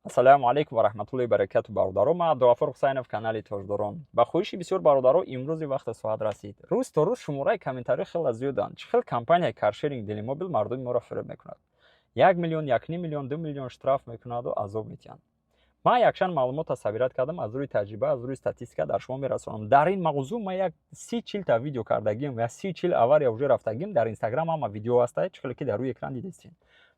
ассалому алайкум ва раҳматуллоҳи баракату бародарон. Ман Абдуғаффор Ҳусайнов, канали Тоҷдорон. Ба хоҳиши бисёр бародарон имрӯзи вақти соат расид. Рӯз то рӯз шумораи комментариҳо хеле зиёданд. Чӣ хел компанияи каршеринг Делимобил мардуми моро фиреб мекунад? 1 миллион, 1,5 миллион, 2 миллион штраф мекунаду азоб метиҳанд. ман якчанд маълумотро сабират кардам, аз рӯи таҷриба, аз рӯи статистика дар шумо мерасонам. дар ин мавзӯъ ман як 30-40 видео кардагим ва 30-40 авария уже рафтагим. дар инстаграм ҳама видео ҳастад, чӣ хеле ки дар рӯи экран дидистем.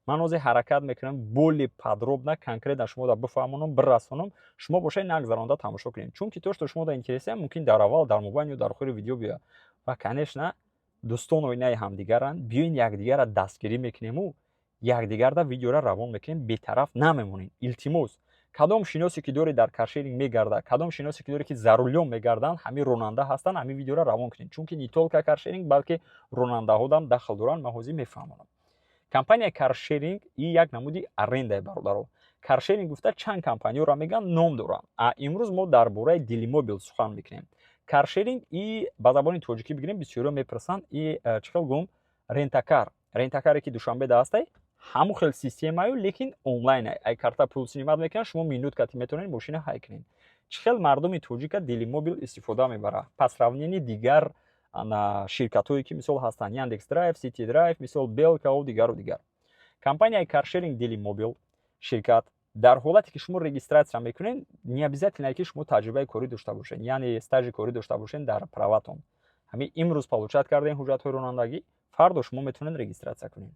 ман ҳозир ҳаракат мекунам более подробно, конкретно шуморо бифаҳмонам, бирасонам. шумо бошед нагзаронда тамошо кунед. чунки то, што шуморо интересует, мумкин дар аввал, дар мобайн ё дар охири видео биёяд. ва конечно, дӯстон оинаи ҳамдигаранд. биёин якдигарро дастгирӣ мекунему, якдигарда видеоро равон мекунем, бетараф намемонем. илтимос, кадом шиносе ки доред дар каршеринг мегардад, кадом шиносе ки доред ки зарулён мегарданд, ҳамин ронанда ҳастанд, ҳамин видеоро равон кунед. чунки не толка каршеринг, балки ронандаҳо ҳам дахл доранд. ман ҳозир мефаҳмонам. компанияи каршеринг ин як намуди арендаи бародаро. каршеринг гуфта чанд компаниёро мегӯянд, ном доранд. имрӯз мо дар бораи Делимобил сухан мекунем. каршеринг и ба забони тоҷикӣ бигирем, бисёриҳо мепурсанд и чӣ хел гум рентакар. рентакаре ки душанбеда ҳастай, ҳамун хел системаю, лекин онлайн ай карта пул синимат мекунад, шумо минуткати метавонед мошина ҳай кунед. чӣ хел мардуми тоҷика Делимобил истифода мебарад? пас сравнени дигар ширкатҳое ки мисол ҳастанд, Яндекс Драйв, Сити Драйв, мисол Белкао, дигару дигар. компанияи каршеринг Делимобил ширкат дар ҳолате ки шумо регистратсия мекунед, не обязательно ки шумо таҷрибаи корӣ дошта бошед, яъне стажи корӣ дошта бошед дар праватон. ҳамин имрӯз получат кардаен ҳуҷҷатҳои ронандагӣ, фардо шумо метавонед регистратсия кунед.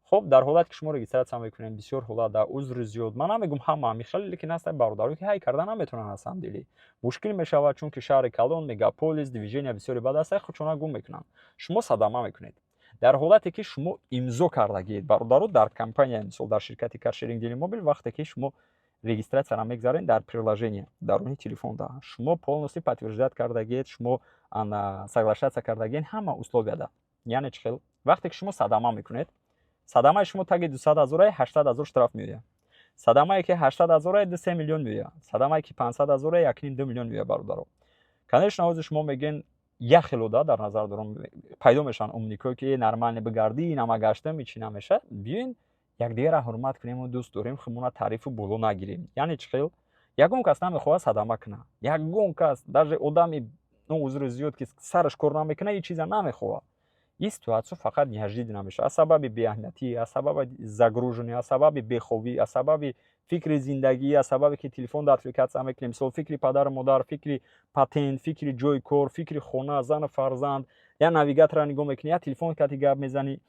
хоб дар ҳолате ки шумо регистратсия мекунед, бисёр ҳолат дар узри зиёд, ман намегӯям ҳама михел, лекин ҳастанд бародаро ки ҳай карда наметавонанд аз самдилӣ. мушкил мешавад, чунки шаҳри калон, мегаполис, движения бисёри бад ҳастанд, худшона гум мекунанд. шумо садама мекунед. дар ҳолате ки шумо имзо кардагиед, бародаро дар компания, мисол дар ширкати каршеринг Делимобил, вақте ки шумо регистратсияро мегзаред дар приложение даруни телефонда, шумо полностью подтверждат кардагиед, шумо соглашаться кардагиед, ҳама условия да. яъне чӣ хел? вақте ки шумо садама мекунед, садамаи шумо таги 200 000 80 000 штраф меояд. садамае ки 80 000 3 миллион меояд. садамае ки 500 000 1,2 миллион меояд бародаро. конечно ҳозир шумо мегӯед як хелода дар назар дорам, пайдо мешаванд умникое ки нормально бигарди, нама гаштам, ичи намеша. биёин якдигарро ҳурмат кунему, дӯст дорем, худмона таърифу боло нагирем. яъне чӣ хел? ягон кас намехоҳад садама кунад. ягон кас, даже одами узри зиёд ки сараш кор намекунад, ин чиза намехоҳад. ин ситуатсия фақат неожиданно мешавад аз сабаби беаҳамиятӣ, аз сабаби загруженӣ, аз сабаби бехобӣ, аз сабаби фикри зиндагӣ, аз сабабе ки телефонда апликатсия мекунем, мисол фикри падару модар, фикри патент, фикри ҷойи кор, фикри хона, зану фарзанд, я навигаторро нигоҳ мекунӣ, я телефон кати гап мезанӣ,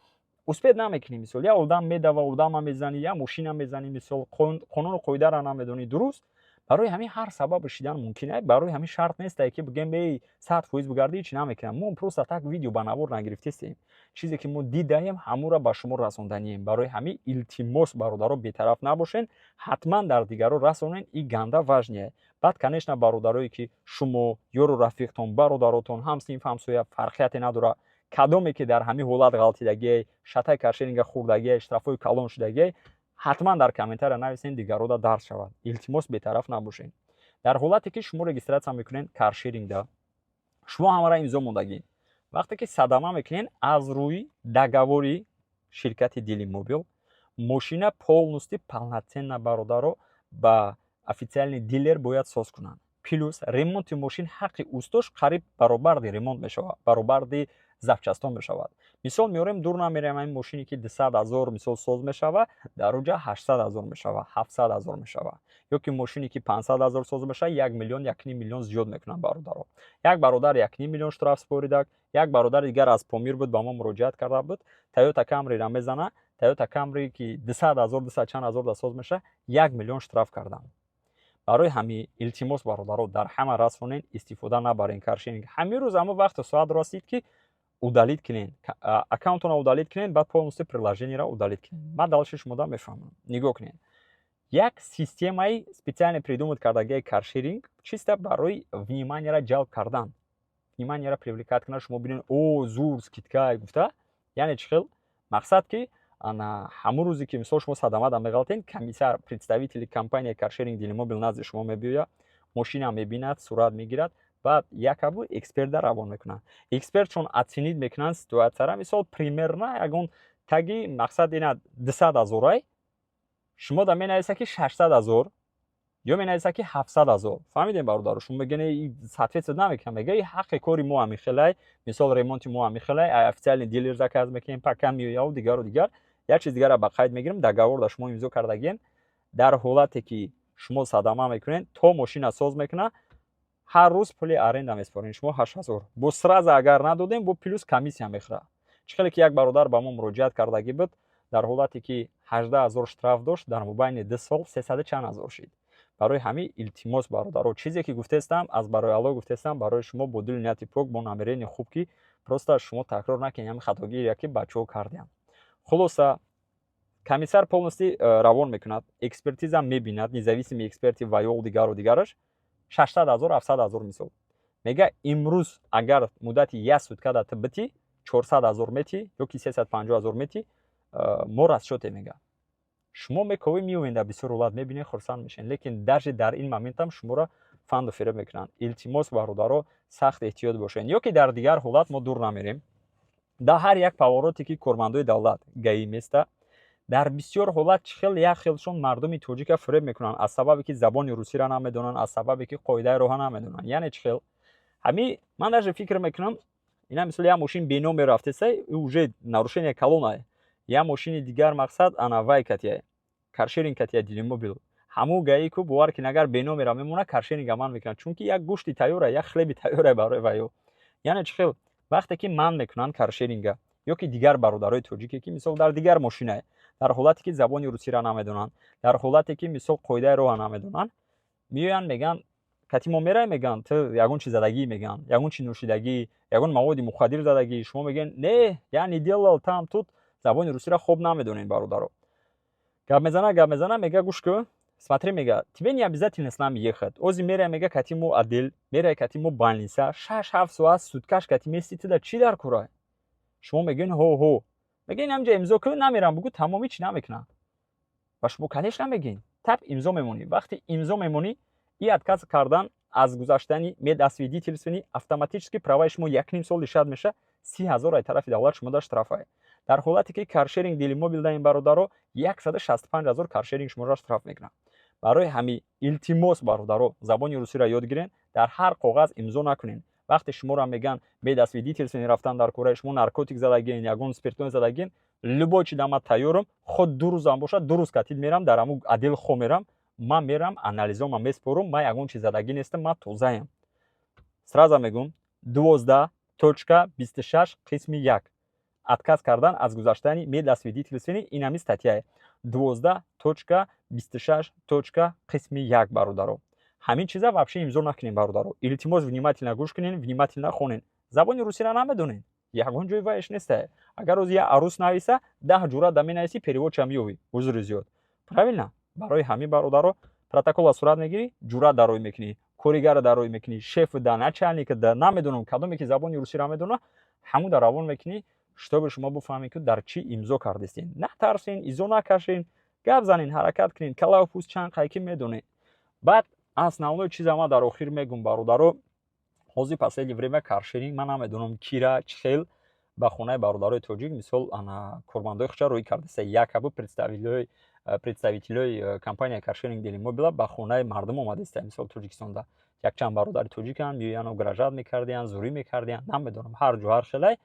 успед намекунӣ. мисол я одам медава, одама мезанӣ, я мошина мезанӣ, мисол қонуну қоидаро намедонӣ. дуруст? барои ҳамин ҳар сабаб шидан мумкин аст. барои ҳамин шарт нестае ки бигӯем эй 100% бигарди, ҳеч намекунам. мо просто так видео ба навор нагирифтастем. чизе ки мо дидаем, ҳамуро ба шумо расонданием. барои ҳамин илтимос бародаро бетараф набошед, ҳатман дар дигаро расонед. ин ганда важне. баъд конечно бародарое ки шумо ёру рафиқтон, бародаротон, ҳамсинф ҳамсоя фарқияте надорад, кадоме ки дар ҳамин ҳолат ғалтидагие, шатаи каршеринга хӯрдагие, штрафҳои калон шудагие, ҳатман дар комментария нависед, дигарода дард шавад. илтимос бетараф набошед. дар ҳолате ки шумо регистратсия мекунед каршерингда, шумо ҳамаро имзо мондагид. вақте ки садама мекунед, аз рӯи договори ширкати Делимобил, мошина полностью полноценно бародаро ба официальный дилер бояд соз кунанд. плюс ремонти мошин ҳаққи устош қариб баробарди ремонт мешавад, баробарди запчастон мешавад. мисол меорем, дур намерем, ин мошине ки 200 000 мисол соз мешавад, дар оҷа 800 000 мешавад, 700 000 мешавад. ё ки мошине ки 500 000 соз мешавад, 1 миллион, 1,5 миллион зиёд мекунанд бародаро. як бародар 1,5 миллион штраф споридак, як бародар дигар аз Помир буд, ба мо муроҷиат карда буд, Toyota Camry-ро мезана, Toyota Camry ки 200 000, 200 чанд ҳазор да соз меша, 1 миллион штраф карданд. барои ҳамин илтимос бародаро дар ҳама расонед, истифода набарен каршеринг. ҳамин рӯз ҳамон вақти соат расид ки удалит кунед, аккаунтонро удалит кунед, баъд полностью приложениеро удалит кунед. ман далилши шумо дам мефаҳмам. нигоҳ кунед. як системаи специально придумат кардагии каршеринг чисто барои вниманиеро ҷалб кардан, вниманиеро привлекат кунад. шумо бинед, о зур скидка гуфта, яъне чӣ хел? мақсад ки ҳамун рӯзе ки мисол шумо садамада меғалтед, комиссар, представители компанияи каршеринг Делимобил назди шумо мебиёяд, мошина мебинад, сурат мегирад, баъд якабу экспертда равон мекунад. эксперт чун оценид мекунанд ситуатсияро, мисол примерно ягон таги мақсад ина 200 000 шумо да менависа ки 600,000 ё менависа ки 700,000. фаҳмидем бародаро, шумо мегӯед соответствият намекунад, мегӯед ҳаққи кори мо ҳам мехелай, мисол ремонти мо ҳам мехелай, официальный дилер заказ мекунем, пока меояв дигару дигар. як чиз дигарро ба қайд мегирем, договор да шумо имзо кардагем, дар ҳолате ки шумо садама мекунед, то мошина соз мекунад, ҳар рӯз пули аренда меспоред шумо 8000. бо сразу агар надодем, бо плюс комиссия мехӯрад. чӣ хеле ки як бародар ба мо муроҷиат кардаги буд, дар ҳолате ки 18000 штраф дошт, дар мобайни 2 сол 300 чанд ҳазор шид. барои ҳамин илтимос бародаро, чизе ки гуфтаистам, аз барои Аллоҳ гуфтаистам, барои шумо бо дили нияти пок, бо намерени хуб, ки просто шумо такрор накунед ҳамин хатогире ки бачаҳо карданд. хулоса комиссар полностью равон мекунад, экспертиза мебинад, независимый эксперти ва ё дигару дигараш 600,000 700,000 мисол. мега имрӯз агар муддати 1 сутка да ту бити 400,000 мети ё ки 350,000 мети, мо расчёте мега. шумо мековӣ меоинда бисёр ҳолат мебинед, хурсанд мешавед, лекин даже дар ин моментам шуморо фанду фиреб мекунанд. илтимос бародаро, сахт эҳтиёт бошед, ё ки дар дигар ҳолат мо дур намерем. дар ҳар як повороте ки кормандои давлат гаӣ места, дар бисёр ҳолат чӣ хел як хелшон мардуми тоҷика фиреб мекунанд, аз сабабе ки забони русиро намедонанд, аз сабабе ки қоидаи роҳа намедонанд. яъне чӣ хел? ҳамин ман даже фикр мекунам, ина мисол як мошин беноме рафтеса, уже нарушение колонае. як мошини дигар мақсад ана вай катия, каршеринг катия делимобил. ҳамун гаӣ ку бовар кин агар беномеро мемона, каршеринг амал мекунад, чунки як гӯшти тайёра, як хлеби тайёра барои вайо. яъне чӣ хел? вақте ки ман мекунанд каршеринга, ё ки дигар бародарои тоҷике ки мисол дар дигар мошинае, дар ҳолате ки забони русиро намедонанд, дар ҳолате ки мисол қоидаи роҳа намедонанд, меоянд мегӯянд катимо мерай, мегӯянд ту ягон чи задагӣ, мегӯянд ягон чи нӯшидагӣ, ягон маводи мухаддир задагӣ, шумо мегӯед не, я не делал там тут, забони русиро хуб намедонед бародаро. гап мезана, мега гӯш кун, смотри, мега тебе не обязательно с нами ехать. ози мерай, мега катимо отдел, мерай катимо больница, 6-7 соат суткаш катимо истида чӣ дар кора? шумо мегӯед ҳо, мегӯед ҳамҷа имзо кун, намерам, бугӯ тамом ҳеч намекунам. ва шумо конечно мегӯед, тап имзо мемонӣ. вақте имзо мемонӣ, и отказ кардан аз гузаштани медосвидетельствованӣ, автоматически праваи шумо 1,5 сол ишад меша, 30,000 ай тарафи давлат шумо да штрафае. дар ҳолате ки каршеринг делимобил даин бародаро 165,000 каршеринг шуморо штраф мекунад. барои ҳамин илтимос бародаро, забони русиро ёд гирен, дар ҳар коғаз имзо накунед. вақте шуморо мегӯянд медосвидетельствованӣ рафтан дар кораи шумо, наркотик задагиен, ягон спиртони задагиен, любой чи дама тайёрам, худ 2 рӯзам бошад, 2 рӯз катид мерам, дар ҳамун отдел хо мерам, ман мерам, анализома меспорам, ман ягон чи задагӣ нестам, ман тозаам. сразу мегӯям 12.26 қисми 1 отказ кардан аз гузаштани медосвидетельствованӣ, ин ҳамин статьяе 12.26 қисми 1 бародаро. ҳамин чиза вообще имзо накунед бародаро. илтимос внимательно гӯш кунед, внимательно хонед. забони русиро намедонед, ягон ҷои вайш нестае. агар ози я арус нависа, 10 ҷура да менависи, переводча меёвӣ, узри зиёд. правильно? барои ҳамин бародаро протокола сурат мегирӣ, ҷура дарои мекунӣ, коригара дарои мекунӣ, шефу да, начальника да, намедонам кадоме ки забони русиро медона, ҳамун да равон мекунӣ, штоби шумо буфаҳмед ки дар чӣ имзо кардистед. натарсен, изо накашен, гап занен, ҳаракат кунед, калав пӯст чанд қайки медонед. баъд основной чиза ман дар охир мегӯям бародаро, ҳозир последнее время каршеринг ман намедонам кира чӣ хел ба хонаи бародарои тоҷик, мисол ана кормандои худша рӯй кардаста, якабу представителои компания каршеринг делимобила ба хонаи мардум омадиста, мисол тоҷикистонда якчанд бародари тоҷиканд, меоянд огражат мекардиянд, зурӣ мекардиянд, намедонам, ҳар ҷо ҳар хелай.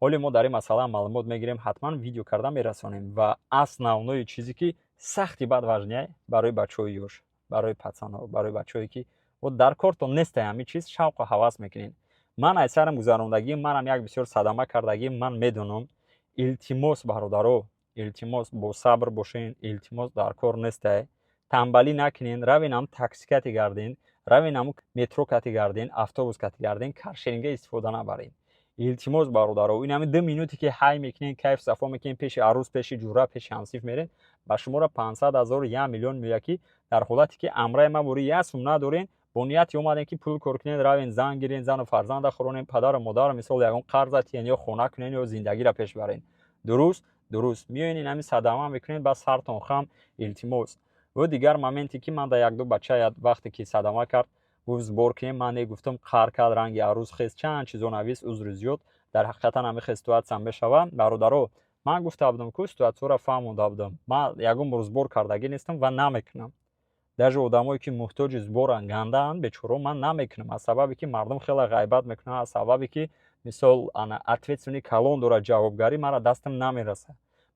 ҳоли мо дар ин масъала маълумот мегирем, ҳатман видео карда мерасонем. ва основное чизе ки сахти бадважния барои бачаҳои ёш, барои пацанҳо, барои бачаҳое ки вот дар кортон нестай ҳамин чиз, шавқу ҳавас мекунед. ман аксарам гузарондагӣ, манам як бисёр садама кардагӣ, ман медонам. илтимос бародаро, илтимос бо сабр бошен, илтимос дар кор нестай, тамбалӣ накунед, равен ҳам такси кати гарден, равен ҳам метро кати гарден, автобус кати гарден, каршеринга истифода набаред. илтимос бародаро, ин ҳамин 2 минуте ки ҳай мекунед, кайф сафо мекунед, пеши арӯз, пеши ҷура, пеши ҳамсиф меред, ба шуморо 500,000 1 миллион меояд ки дар ҳолате ки амраи ма бори 1 сум надорен, бо нияти омадем ки пул кор кунед, равен зан гирен, зану фарзанда хуронен, падару модар мисол ягон қарза тиен, ё хона кунен, ё зиндагиро пеш барен. дуруст меоянд ин ҳамин садама мекунед, ба сартон хам. илтимос. ва дигар моменте ки ман да 1-2 бача вақте ки садама кард, гуфт сбор кунем, ман гуфтам қар кард, ранги арӯз хест, чанд чизо навис, узри зиёд, дар ҳақиқатан ҳамин ситуатсия мешавад. бародаро, ман гуфта будам ку ситуатсияро фаҳмода будам. Ман ягон бор збор кардаги нестам ва намекунам. даже одамое ки муҳтоҷи зборанд гандаанд бечораҳо ман намекунам аз сабабе ки мардум хеле ғайбат мекунанд аз сабабе ки мисол ответственни калон дорад ҷавобгарӣ мара дастам намераса.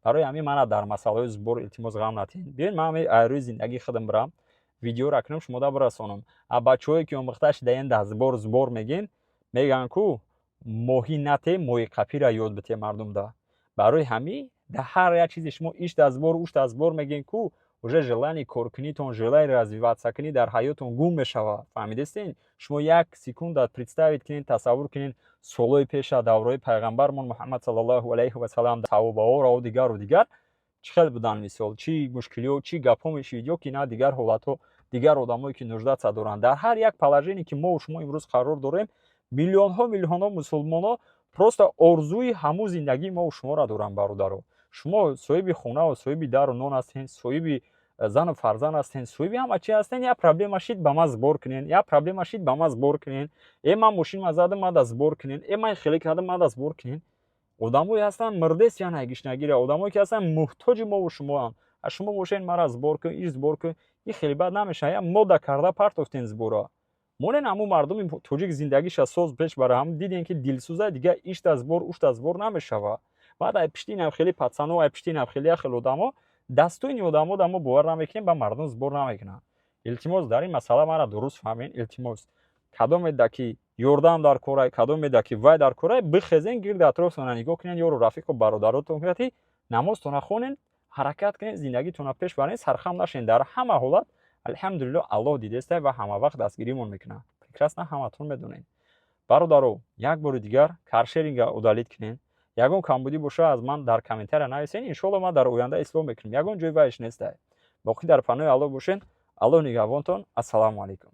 барои ҳамин мана дар масъалаҳои збор илтимос ғам натиҳед. биёед ман ҳамин айрӯи зиндагии худам бирам видеоро кунам шумода бирасонам. а бачаҳое ки омӯхта шудаен дар збор мегӯянд мегӯянд ку моҳӣ нате моҳи қапира ёд бите мардумда. барои ҳамин дар ҳар як чизе шумо ишта збор ушта збор мегӯед ку уже желани коркунитон желани развиватсия кунӣ дар ҳаётон гум мешавад. фаҳмидистен? шумо як секунда представит кунед тасаввур кунед солҳои пеша давраи пайғамбармон муҳаммад саллаллоҳу алайҳи васалам саҳобаҳоро дигар чӣ хел буданд мисол чӣ мушкилиҳо чӣ гапҳо мешавид ё ки на дигар ҳолатҳо дигар одамое ки нуждатса доранд. дар ҳар як положение ки мо шумо имрӯз қарор дорем миллионҳо мусулмонҳо просто орзуи ҳамун зиндагии мо шуморо доранд. бародаро шумо соҳиби хонаву соҳиби дару нон ҳастед, соҳиби зану фарзанд ҳастед, соҳиби ҳама чиз ҳастед. як проблема шид ба ман збор кунед, як проблема шид ба ман збор кунед. ман мошинама задам мада збор кунед, ман хеле кардам мада збор кунед. одамое ҳастанд мирдест яна гишнагира одамое ки ҳастанд муҳтоҷи мову шумоанд. шумо бошед мара збор кун иш збор кун ин хеле бад намешавад. як мода карда партофтен збора. монен ҳамун мардуми тоҷик зиндагиша соз пеш бара ҳам дидем ки дилсӯза дигар ишта збор ушта збор намешавад. баъд ай пиштинам хеле пацано ай пиштинам хеле яхел одамо дастоини одамо дамо бовар намекунем ба мардум збор намекунанд. илтимос дар ин масъала мара дуруст фаҳмед. илтимос кадомеда ки ёрдам дар корай кадомеда ки вай дар корай бихезен гирди атрофтона нигоҳ кунед ёру рафиқу бародаротон кунед намозтона хонед ҳаракат кунед зиндагитона пеш баред сархам нашед. дар ҳама ҳолат алҳамдулиллоҳ аллоҳ дидеста ва ҳама вақт дастгиримон мекунад. прекрасно ҳаматон медонед. бародаро як бори дигар каршеринга удалит кунед. ягон камбудӣ боша аз ман дар комментария нависед. иншоалло ман дар оянда ислоҳ мекунам. ягон ҷои вайш нестай. боқӣ дар паноҳи аллоҳ бошед. аллоҳ нигаҳбонтон. ассалому алайкум.